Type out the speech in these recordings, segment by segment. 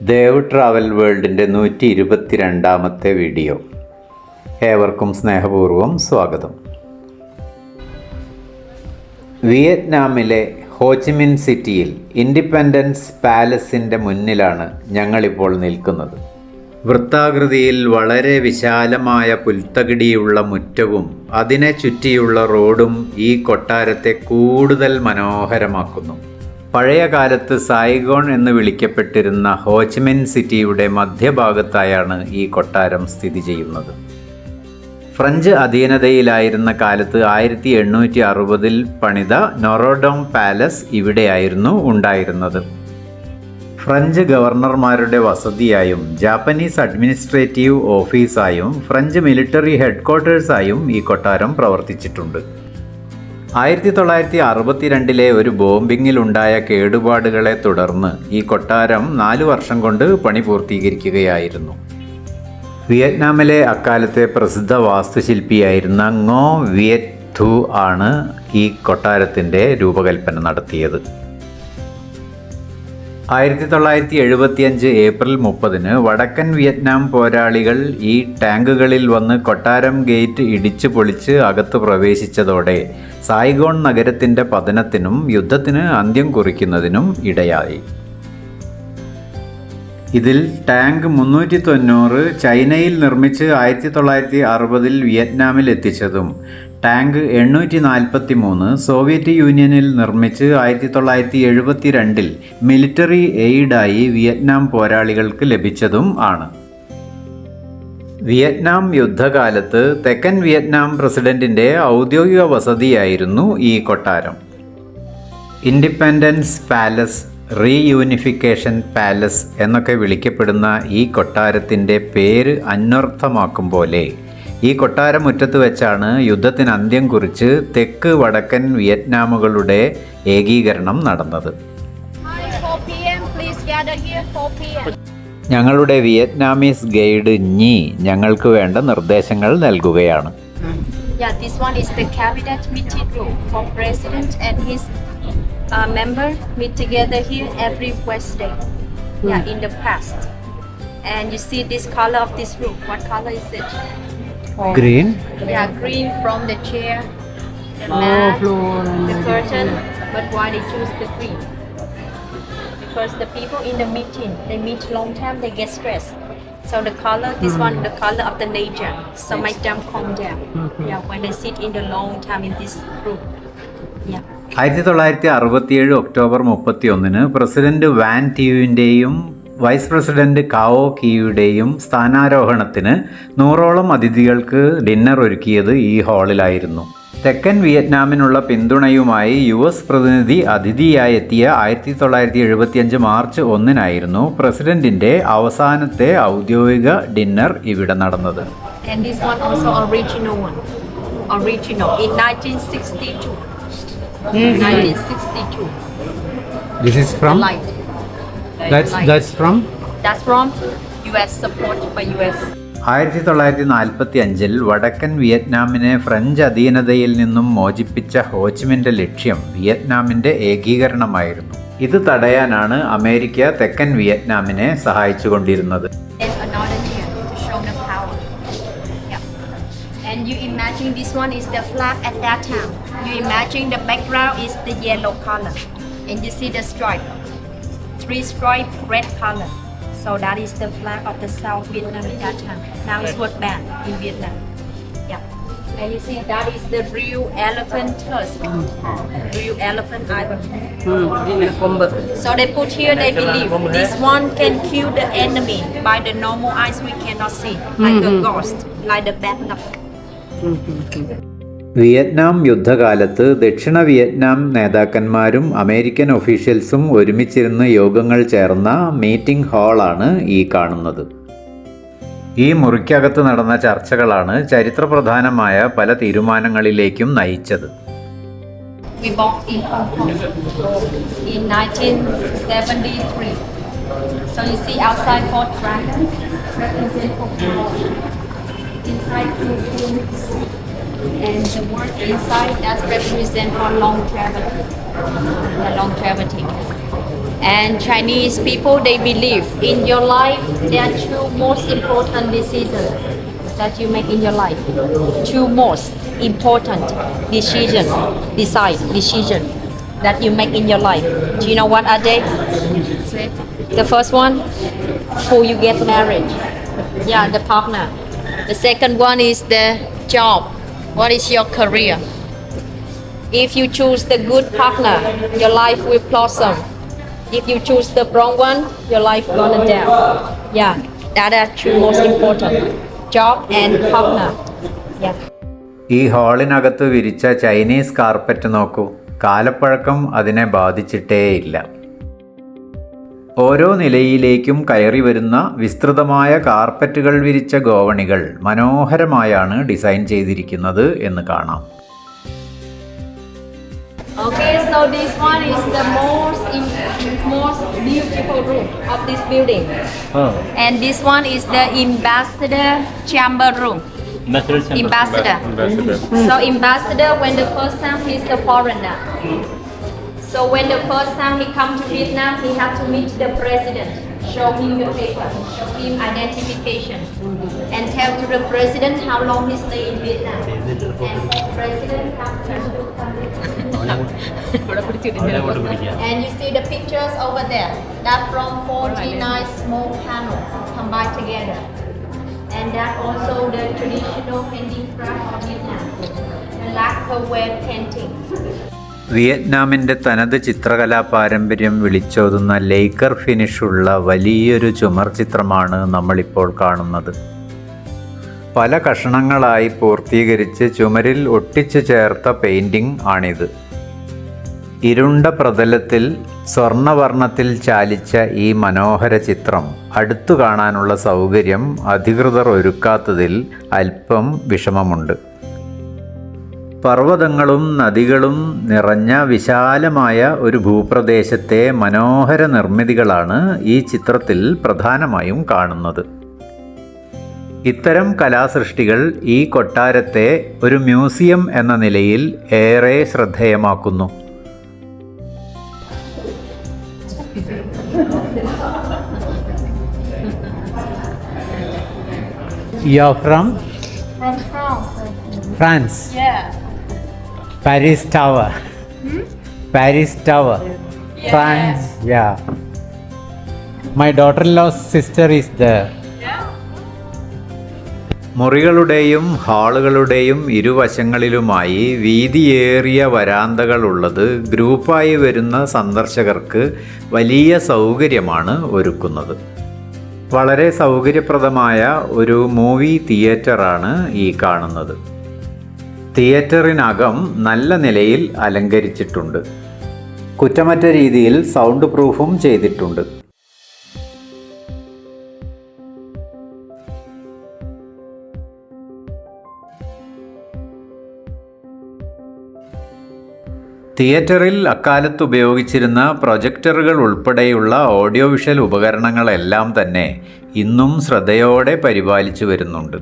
Dev travel വേൾഡിൻ്റെ 122ാമത്തെ video. ഏവർക്കും സ്നേഹപൂർവ്വം സ്വാഗതം. വിയറ്റ്നാമിലെ ഹോച്ചിമിൻ സിറ്റിയിൽ ഇൻഡിപെൻഡൻസ് പാലസിൻ്റെ മുന്നിലാണ് ഞങ്ങളിപ്പോൾ നിൽക്കുന്നത്. വൃത്താകൃതിയിൽ വളരെ വിശാലമായ പുൽത്തകിടിയുള്ള മുറ്റവും അതിനെ ചുറ്റിയുള്ള റോഡും ഈ കൊട്ടാരത്തെ കൂടുതൽ മനോഹരമാക്കുന്നു. പഴയ കാലത്ത് സായിഗോൺ എന്ന് വിളിക്കപ്പെട്ടിരുന്ന ഹോച്ചിമിൻ സിറ്റിയുടെ മധ്യഭാഗത്തായാണ് ഈ കൊട്ടാരം സ്ഥിതി ചെയ്യുന്നത്. ഫ്രഞ്ച് അധീനതയിലായിരുന്ന കാലത്ത് 1860 പണിത നൊറോഡോം പാലസ് ഇവിടെയായിരുന്നു ഉണ്ടായിരുന്നത്. ഫ്രഞ്ച് ഗവർണർമാരുടെ വസതിയായും ജാപ്പനീസ് അഡ്മിനിസ്ട്രേറ്റീവ് ഓഫീസായും ഫ്രഞ്ച് മിലിറ്ററി ഹെഡ്ക്വാർട്ടേഴ്സായും ഈ കൊട്ടാരം പ്രവർത്തിച്ചിട്ടുണ്ട്. 1962 ഒരു ബോംബിങ്ങിലുണ്ടായ കേടുപാടുകളെ തുടർന്ന് ഈ കൊട്ടാരം 4 വർഷം കൊണ്ട് പണി പൂർത്തീകരിക്കുകയായിരുന്നു. വിയറ്റ്നാമിലെ അക്കാലത്തെ പ്രസിദ്ധ വാസ്തുശില്പിയായിരുന്ന ngോ വിയറ്റ് ഥു ആണ് ഈ കൊട്ടാരത്തിൻ്റെ രൂപകൽപ്പന നടത്തിയത്. 1975 ഏപ്രിൽ 30 വടക്കൻ വിയറ്റ്നാം പോരാളികൾ ഈ ടാങ്കുകളിൽ വന്ന് കൊട്ടാരം ഗേറ്റ് ഇടിച്ചു പൊളിച്ച് അകത്ത് പ്രവേശിച്ചതോടെ സായിഗോൺ നഗരത്തിൻ്റെ പതനത്തിനും യുദ്ധത്തിന് അന്ത്യം കുറിക്കുന്നതിനും ഇടയായി. ഇതിൽ ടാങ്ക് 390 ചൈനയിൽ നിർമ്മിച്ച് 1960 വിയറ്റ്നാമിൽ എത്തിച്ചതും ടാങ്ക് 843 സോവിയറ്റ് യൂണിയനിൽ നിർമ്മിച്ച് 1972 മിലിറ്ററി എയ്ഡായി വിയറ്റ്നാം പോരാളികൾക്ക് ലഭിച്ചതും ആണ്. വിയറ്റ്നാം യുദ്ധകാലത്ത് തെക്കൻ വിയറ്റ്നാം പ്രസിഡന്റിൻ്റെ ഔദ്യോഗിക വസതിയായിരുന്നു ഈ കൊട്ടാരം. ഇൻഡിപെൻഡൻസ് പാലസ്, റീയൂണിഫിക്കേഷൻ പാലസ് എന്നൊക്കെ വിളിക്കപ്പെടുന്ന ഈ കൊട്ടാരത്തിൻ്റെ പേര് അന്വർത്ഥമാക്കും പോലെ ഈ കൊട്ടാരമുറ്റത്ത് വെച്ചാണ് യുദ്ധത്തിന് അന്ത്യം കുറിച്ച് തെക്ക് വടക്കൻ വിയറ്റ്നാമുകളുടെ ഏകീകരണം നടന്നത്. ഞങ്ങളുടെ വിയറ്റ്നാമീസ് ഗൈഡ് ഞി ഞങ്ങൾക്ക് വേണ്ട നിർദ്ദേശങ്ങൾ നൽകുകയാണ്. This one is the cabinet meeting room for president and his member meet together here every Wednesday. In the past. And you see this color of this room. What color is it? Green? Green from the chair, the mat, the curtain. But why they choose the green? Because the people in the meeting, they meet long time, they get stressed. So the color, this one, the color of the nature, so make them calm down. When they sit in the long time in this room. 1967 October 31 president Van ടിയുവിൻ്റെയും vice president Cao കിയുടെയും സ്ഥാനാരോഹണത്തിന് 100ഓളം അതിഥികൾക്ക് dinner ഒരുക്കിയത് ഈ ഹാളിലായിരുന്നു. തെക്കൻ വിയറ്റ്നാമിനുള്ള പിന്തുണയുമായി US പ്രതിനിധി അതിഥിയായി എത്തിയ 1975 മാർച്ച് 1 പ്രസിഡന്റിന്റെ അവസാനത്തെ ഔദ്യോഗിക ഡിന്നർ ഇവിടെ നടന്നത്. And this one also original in 1962. 1962. This is from? That's from US, supported by US. 1945 വടക്കൻ വിയറ്റ്നാമിനെ ഫ്രഞ്ച് അധീനതയിൽ നിന്നും മോചിപ്പിച്ച ഹോച്ചിമിൻ്റെ ലക്ഷ്യം വിയറ്റ്നാമിൻ്റെ ഏകീകരണമായിരുന്നു. ഇത് തടയാനാണ് അമേരിക്ക തെക്കൻ വിയറ്റ്നാമിനെ സഹായിച്ചുകൊണ്ടിരുന്നത്. And you imagine this one is the flag at that time. You imagine the background is the yellow color, and you see the stripe, 3 stripe red color. So that is the flag of the South Vietnam at that time. Now it's was banned in Vietnam. And you see that is the real elephant tusk, real elephant ivory. So they put here, they believe this one can kill the enemy. By the normal eyes we cannot see, like a ghost, like the bad luck. Vietnam യുദ്ധകാലത്ത് ദക്ഷിണ Vietnam നേതാക്കന്മാരും American ഒഫീഷ്യൽസും ഒരുമിച്ചിരുന്ന് യോഗങ്ങൾ ചേർന്ന meeting ഹാളാണ് ഈ കാണുന്നത്. ഈ മുറിക്കകത്ത് നടന്ന ചർച്ചകളാണ് ചരിത്രപ്രധാനമായ പല തീരുമാനങ്ങളിലേക്കും നയിച്ചത്. We bought in Hong Kong in 1973. So you see outside 4 dragons represent Hong Kong. Inside 2 pyramids. And the word inside that represent for longevity. The longevity. And Chinese people, they believe in your life there are two most important decisions that you make in your life. Two most important decision that you make in your life. Do you know what are they? The first one, who you get married. Yeah, the partner. The second one is the job. What is your career? If you choose the good partner, your life will blossom. If you choose the wrong one, your life gonna down. Yeah, that are two most important. Job and partner. Yeah. ഈ ഹാളിനകത്ത് വിരിച്ച Chinese carpet നോക്കൂ. കാലപ്പഴക്കം അതിനെ ബാധിച്ചിട്ടേയില്ല. ഓരോ നിലയിലേക്കും കയറി വരുന്ന വിസ്തൃതമായ കാർപ്പറ്റുകൾ വിരിച്ച ഗോവണികൾ മനോഹരമായാണ് ഡിസൈൻ ചെയ്തിരിക്കുന്നത് എന്ന് കാണാം. Okay, so this one is the most beautiful room of this building. Oh. And this one is the ambassador chamber room. Ambassador. So ambassador, when the first time he's a foreigner. So when the first time he come to Vietnam, he have to meet the president, show him your paper, show him identification, and tell to the president how long he stay in Vietnam. And president have to and you see the pictures over there. That from 49 small panels combined together. And that also the traditional handicraft of Vietnam, the lacquerware painting. വിയറ്റ്നാമിൻ്റെ തനത് ചിത്രകലാ പാരമ്പര്യം വിളിച്ചോതുന്ന Laker ഫിനിഷുള്ള വലിയൊരു ചുമർ ചിത്രമാണ് നമ്മളിപ്പോൾ കാണുന്നത്. പല കഷണങ്ങളായി പൂർത്തീകരിച്ച് ചുമരിൽ ഒട്ടിച്ചു ചേർത്ത പെയിൻറ്റിംഗ് ആണിത്. ഇരുണ്ട പ്രതലത്തിൽ സ്വർണ്ണവർണ്ണത്തിൽ ചാലിച്ച ഈ മനോഹര ചിത്രം അടുത്തു കാണാനുള്ള സൗകര്യം അധികൃതർ ഒരുക്കാത്തതിൽ അല്പം വിഷമമുണ്ട്. പർവ്വതങ്ങളും നദികളും നിറഞ്ഞ വിശാലമായ ഒരു ഭൂപ്രദേശത്തെ മനോഹര നിർമ്മിതികളാണ് ഈ ചിത്രത്തിൽ പ്രധാനമായും കാണുന്നത്. ഇത്തരം കലാസൃഷ്ടികൾ ഈ കൊട്ടാരത്തെ ഒരു മ്യൂസിയം എന്ന നിലയിൽ ഏറെ ശ്രദ്ധേയമാക്കുന്നു. You're from France. France. Yeah. Paris Tower. Paris Tower. Yes. France. Yeah. My daughter-in-law's sister is there. മുറികളുടെയും ഹാളുകളുടെയും ഇരുവശങ്ങളിലുമായി വീതിയേറിയ വരാന്തകളുള്ളത് ഗ്രൂപ്പായി വരുന്ന സന്ദർശകർക്ക് വലിയ സൗകര്യമാണ് ഒരുക്കുന്നത്. വളരെ സൗകര്യപ്രദമായ ഒരു മൂവി തിയേറ്ററാണ് ഈ കാണുന്നത്. തിയേറ്ററിനകം നല്ല നിലയിൽ അലങ്കരിച്ചിട്ടുണ്ട്. കുറ്റമറ്റ രീതിയിൽ സൗണ്ട് പ്രൂഫും ചെയ്തിട്ടുണ്ട്. തിയേറ്ററിൽ അക്കാലത്ത് ഉപയോഗിച്ചിരുന്ന പ്രൊജക്ടറുകൾ ഉൾപ്പെടെയുള്ള ഓഡിയോ വിഷ്വൽ ഉപകരണങ്ങളെല്ലാം തന്നെ ഇന്നും ശ്രദ്ധയോടെ പരിപാലിച്ചു വരുന്നുണ്ട്.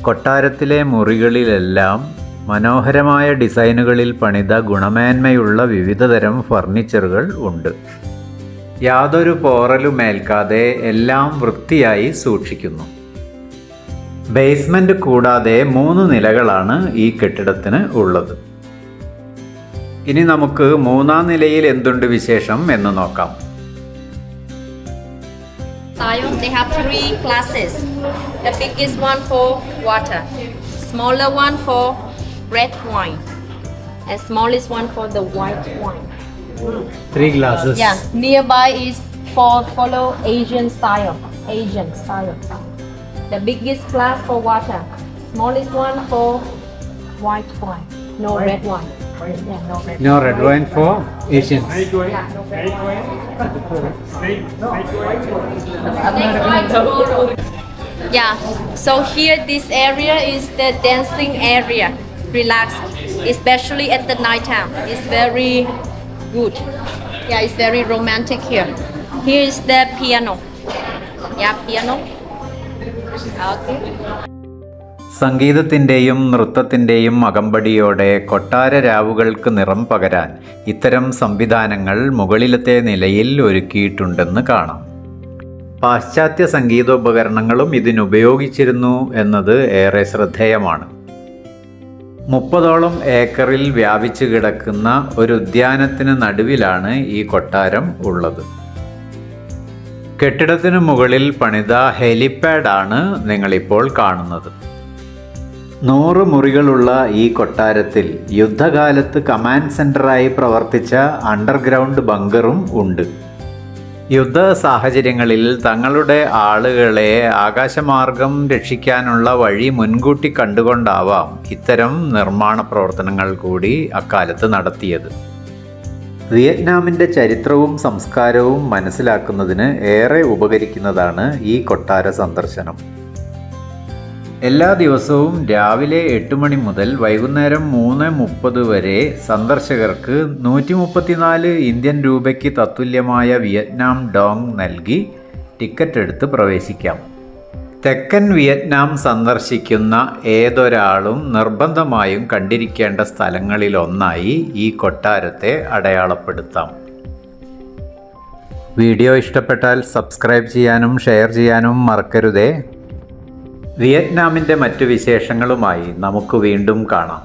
കൊട്ടാരത്തിലെ മുറികളിലെല്ലാം മനോഹരമായ ഡിസൈനുകളിൽ പണിത ഗുണമേന്മയുള്ള വിവിധതരം ഫർണിച്ചറുകൾ ഉണ്ട്. യാതൊരു പോറലുമേൽക്കാതെ എല്ലാം വൃത്തിയായി സൂക്ഷിക്കുന്നു. ബേസ്മെന്റ് കൂടാതെ 3 നിലകളാണ് ഈ കെട്ടിടത്തിന് ഉള്ളത്. ഇനി നമുക്ക് 3ാം നിലയിൽ എന്തുണ്ട് വിശേഷം എന്ന് നോക്കാം. They have 3 classes. The biggest one for water, smaller one for red wine, and smallest one for the white wine. 3 glasses. Yeah, nearby is for follow Asian style. The biggest glass for water, smallest one for white wine, no red wine. Yeah, No red wine for Asians. Yeah, so here this area is the dancing area. Relax, especially at the night time. It's very good. Yeah, it's very romantic here. Here is the piano. Yeah, piano. Okay. സംഗീതത്തിൻ്റെയും നൃത്തത്തിൻ്റെയും അകമ്പടിയോടെ കൊട്ടാര രാവുകൾക്ക് നിറം പകരാൻ ഇത്തരം സംവിധാനങ്ങൾ മുകളിലത്തെ നിലയിൽ ഒരുക്കിയിട്ടുണ്ടെന്ന് കാണാം. പാശ്ചാത്യ സംഗീതോപകരണങ്ങളും ഇതിനുപയോഗിച്ചിരുന്നു എന്നത് ഏറെ ശ്രദ്ധേയമാണ്. 30ഓളം ഏക്കറിൽ വ്യാപിച്ചു കിടക്കുന്ന ഒരു ഉദ്യാനത്തിന് നടുവിലാണ് ഈ കൊട്ടാരം ഉള്ളത്. കെട്ടിടത്തിനു മുകളിൽ പണിത ഹെലിപാഡാണ് നിങ്ങളിപ്പോൾ കാണുന്നത്. 100 മുറികളുള്ള ഈ കൊട്ടാരത്തിൽ യുദ്ധകാലത്ത് കമാൻഡ് സെൻ്ററായി പ്രവർത്തിച്ച അണ്ടർഗ്രൗണ്ട് ബങ്കറും ഉണ്ട്. യുദ്ധ സാഹചര്യങ്ങളിൽ തങ്ങളുടെ ആളുകളെ ആകാശമാർഗം രക്ഷിക്കാനുള്ള വഴി മുൻകൂട്ടി കണ്ടുകൊണ്ടാവാം ഇത്തരം നിർമ്മാണ പ്രവർത്തനങ്ങൾ കൂടി അക്കാലത്ത് നടത്തിയത്. വിയറ്റ്നാമിൻ്റെ ചരിത്രവും സംസ്കാരവും മനസ്സിലാക്കുന്നതിന് ഏറെ ഉപകരിക്കുന്നതാണ് ഈ കൊട്ടാര സന്ദർശനം. എല്ലാ ദിവസവും രാവിലെ 8 മണി മുതൽ വൈകുന്നേരം 3:30 വരെ സന്ദർശകർക്ക് 134 ഇന്ത്യൻ രൂപയ്ക്ക് തത്തുല്യമായ വിയറ്റ്നാം ഡോങ് നൽകി ടിക്കറ്റ് എടുത്ത് പ്രവേശിക്കാം. തെക്കൻ വിയറ്റ്നാം സന്ദർശിക്കുന്ന ഏതൊരാളും നിർബന്ധമായും കണ്ടിരിക്കേണ്ട സ്ഥലങ്ങളിലൊന്നായി ഈ കൊട്ടാരത്തെ അടയാളപ്പെടുത്താം. വീഡിയോ ഇഷ്ടപ്പെട്ടാൽ സബ്സ്ക്രൈബ് ചെയ്യാനും ഷെയർ ചെയ്യാനും മറക്കരുതേ. വിയറ്റ്നാമിൻ്റെ മറ്റു വിശേഷങ്ങളുമായി നമുക്ക് വീണ്ടും കാണാം.